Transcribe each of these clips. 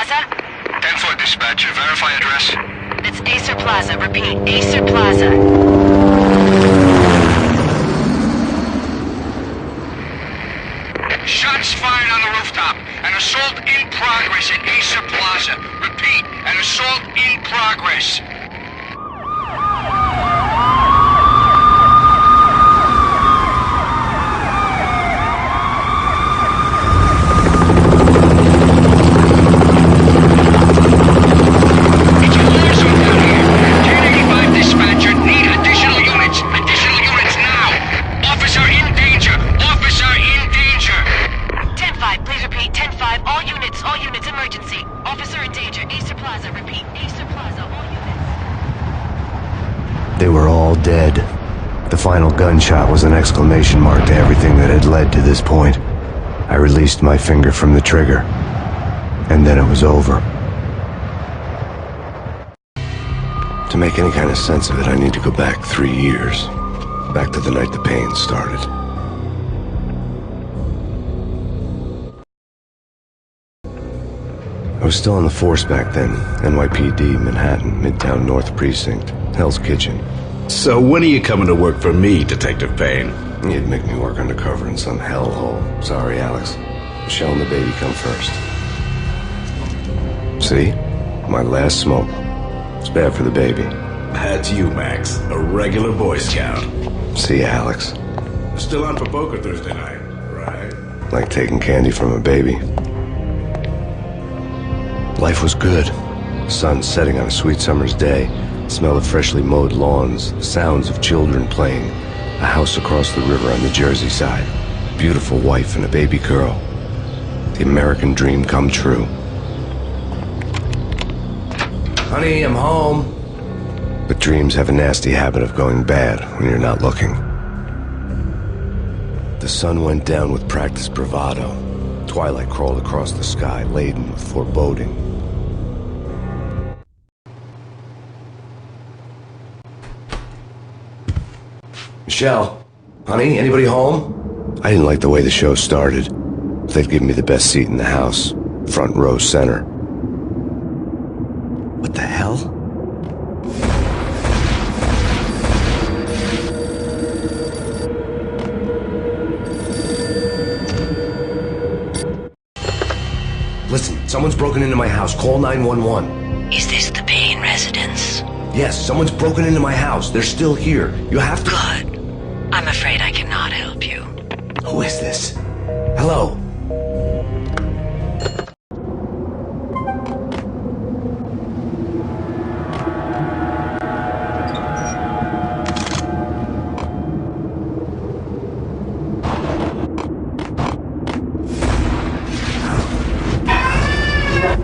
Plaza? 10-4 dispatcher. Verify address. It's Acer Plaza. Repeat, Acer Plaza. Shots fired on the rooftop. An assault in progress at Acer Plaza. Repeat, an assault in progress. They were all dead. The final gunshot was an exclamation mark to everything that had led to this point. I released my finger from the trigger, and then it was over. To make any kind of sense of it, I need to go back 3 years. Back to the night the Payne started. I was still on the force back then. NYPD, Manhattan, Midtown North Precinct, Hell's Kitchen. So when are you coming to work for me, Detective Payne? You'd make me work undercover in some hellhole. Sorry, Alex. Michelle and the baby come first. See? My last smoke. It's bad for the baby. That's you, Max. A regular Boy Scout. See ya, Alex. Still on for poker Thursday night, right? Like taking candy from a baby. Life was good. The sun setting on a sweet summer's day. The smell of freshly mowed lawns. The sounds of children playing. A house across the river on the Jersey side. Beautiful wife and a baby girl. The American dream come true. Honey, I'm home. But dreams have a nasty habit of going bad when you're not looking. The sun went down with practiced bravado. Twilight crawled across the sky, laden with foreboding. Michelle, honey, anybody home? I didn't like the way the show started. They'd given me the best seat in the house, front row center. What the hell? Listen, someone's broken into my house. Call 911. Is this the Payne residence? Yes, someone's broken into my house. They're still here. You have to... Good. I'm afraid I cannot help you. Who is this? Hello?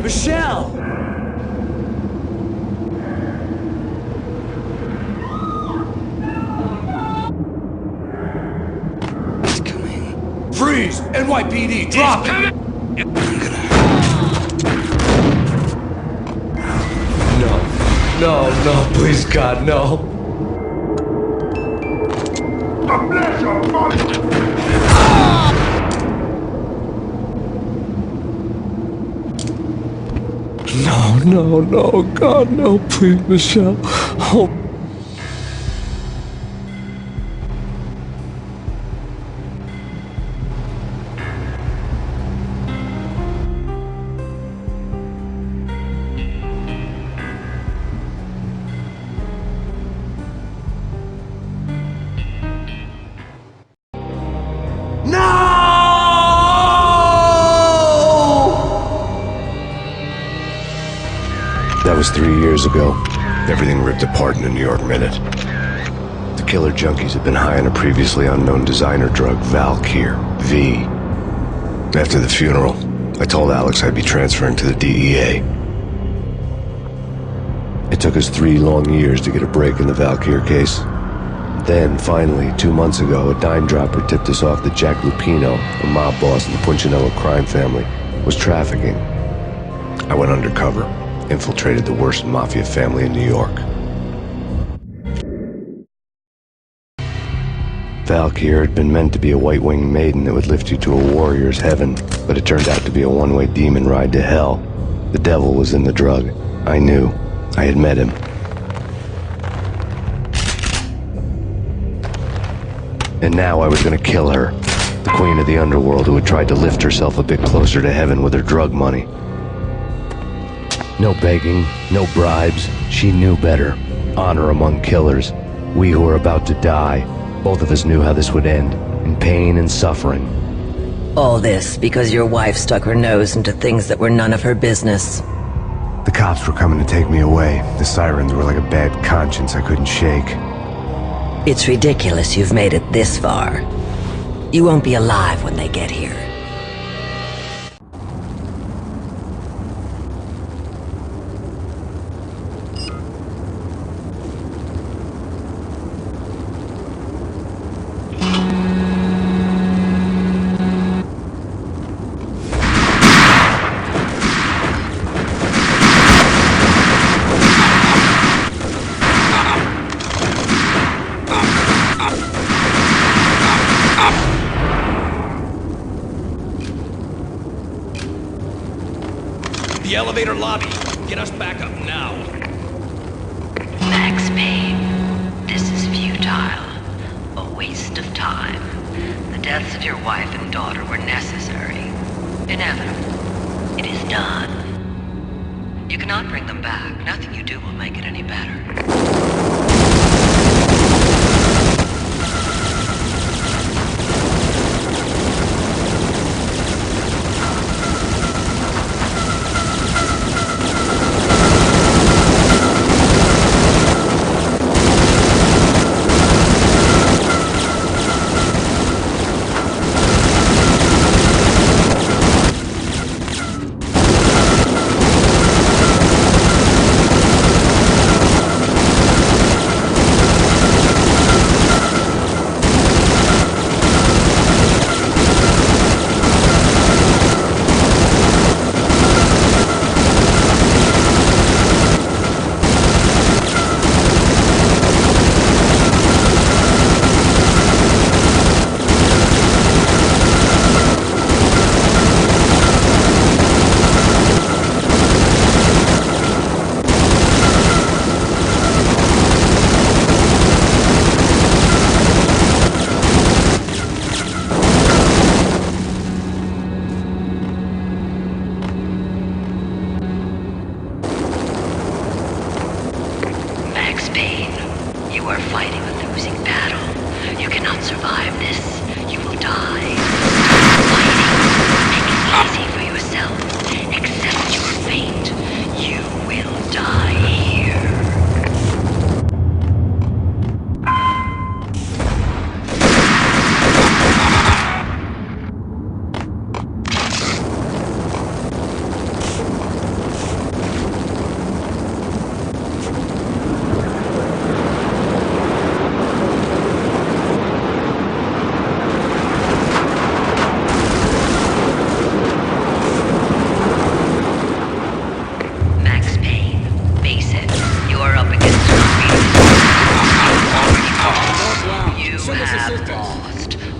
Michelle! It's coming. Freeze! NYPD, drop it! I'm gonna... No, please, God, no. No, God, no, please, Michelle. Oh. That was 3 years ago. Everything ripped apart in a New York minute. The killer junkies had been high on a previously unknown designer drug, Valkyr, V. After the funeral, I told Alex I'd be transferring to the DEA. It took us 3 long years to get a break in the Valkyr case. Then, finally, 2 months ago, a dime dropper tipped us off that Jack Lupino, a mob boss in the Punchinello crime family, was trafficking. I went undercover. Infiltrated the worst mafia family in New York. Valkyr had been meant to be a white-winged maiden that would lift you to a warrior's heaven, but it turned out to be a one-way demon ride to hell. The devil was in the drug. I knew. I had met him. And now I was gonna kill her. The queen of the underworld who had tried to lift herself a bit closer to heaven with her drug money. No begging, no bribes. She knew better. Honor among killers. We who were about to die. Both of us knew how this would end. In pain and suffering. All this because your wife stuck her nose into things that were none of her business. The cops were coming to take me away. The sirens were like a bad conscience I couldn't shake. It's ridiculous you've made it this far. You won't be alive when they get here. The elevator lobby. Get us back up now. Max Payne, this is futile. A waste of time. The deaths of your wife and daughter were necessary. Inevitable. It is done. You cannot bring them back. Nothing you do will make it any better. You are fighting a losing battle. You cannot survive this. You will die. Stop fighting. Make it easy for yourself. Accept your fate. You will die here.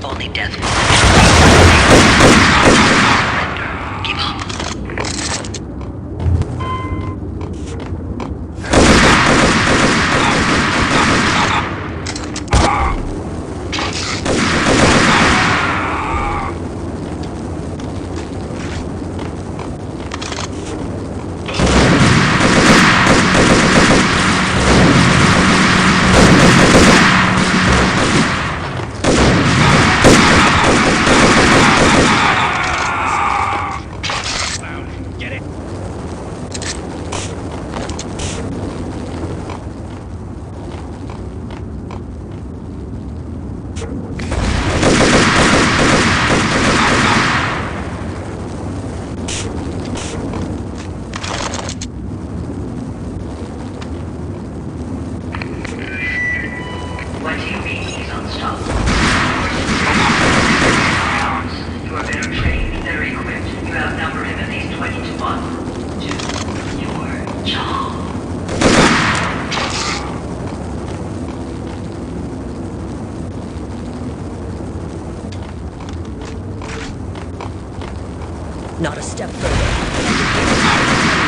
Only death will surrender. Give up. What do you mean he's unstoppable? You are better trained, better equipped. You outnumber him at least 20 to 1. Do your job. Not a step further.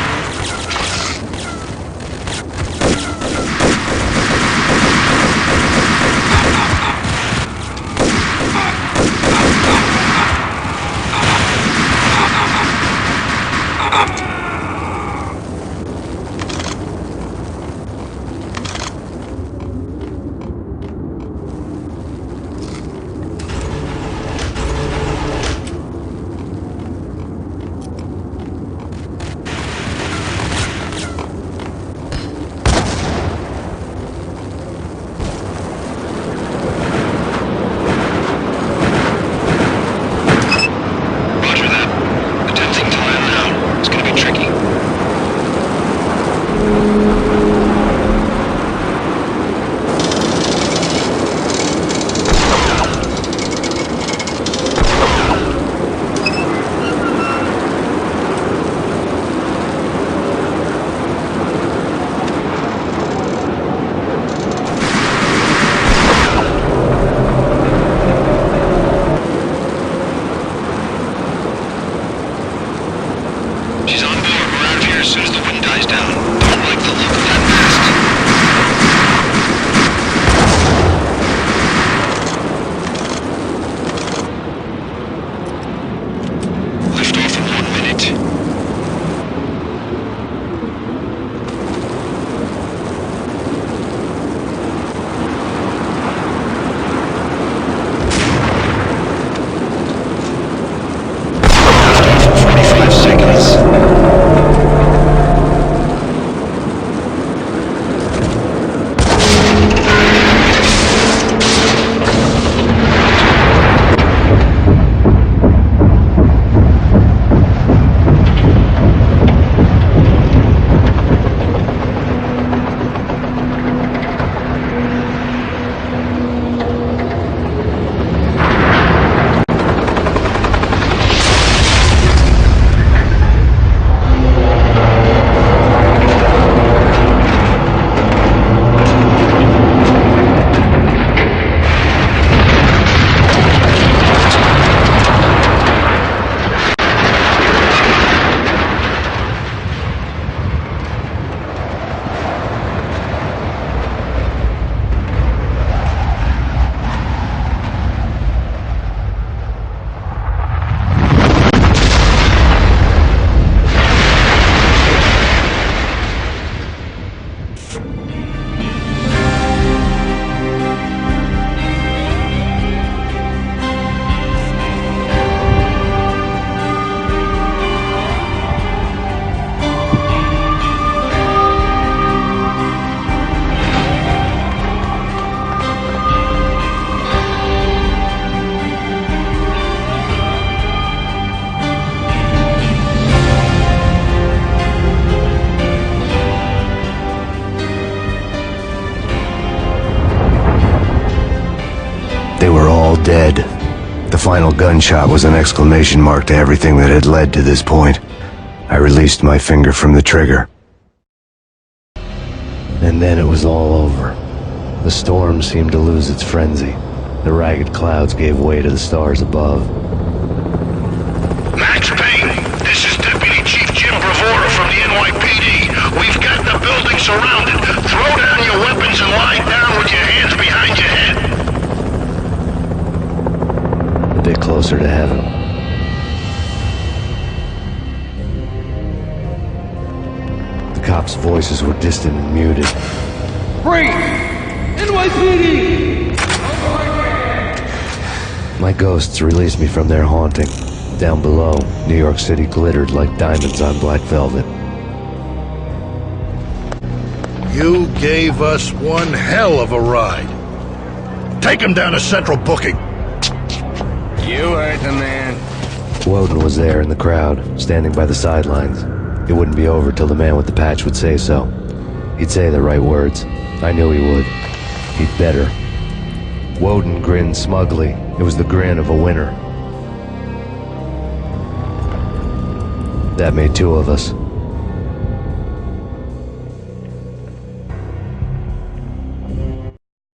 all dead. The final gunshot was an exclamation mark to everything that had led to this point. I released my finger from the trigger. And then it was all over. The storm seemed to lose its frenzy. The ragged clouds gave way to the stars above. Max Payne, this is Deputy Chief Jim Bravura from the NYPD. We've got the building surrounded. Throw down your weapons and lie down with your hands behind your head. A bit closer to heaven. The cops' voices were distant and muted. Freeze! NYPD! My ghosts released me from their haunting. Down below, New York City glittered like diamonds on black velvet. You gave us one hell of a ride. Take him down to Central Booking. You heard the man. Woden was there in the crowd, standing by the sidelines. It wouldn't be over till the man with the patch would say so. He'd say the right words. I knew he would. He'd better. Woden grinned smugly. It was the grin of a winner. That made two of us.